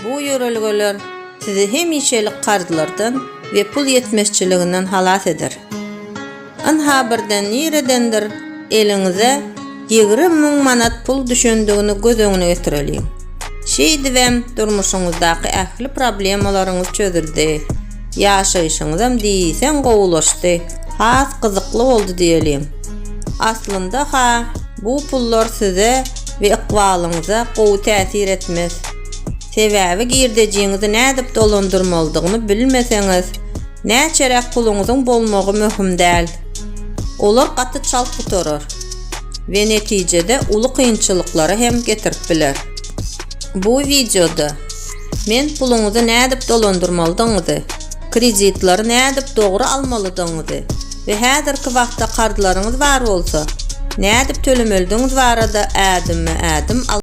Bu yörelgeler sizi hemişelik kardılardan ve pul yetmezçiliginden halas eder. Anha birden niredendir elinize 20.000 manat pul düşündüğünü göz önüne getireliyim. Şeýdivem durmuşuňyzdaki ähli problemalaryňyz çözüldi. Ýaşaýyşyňyzam diýsen gowulaşdy. Has gyzykly boldy diýelim. Aslynda bu pullar size ve ykbalyňyza gowy täsir etmez. Sebäbi girdejiňizi nädip dolandyrmalydygyny bilmeseňiz, näçerek puluňyzyň bolmagy möhüm däl. Olar gaty çalp tutar ve netijede uly kynçylyklary hem getirip biler. Bu videoda men puluňyzy nädip dolandyrmalydyňyzy, kreditlary nädip dogry almalydyňyzy we häzirki wagtda kardylaryňyz bar bolsa nädip tölemelidiňiz barada ädim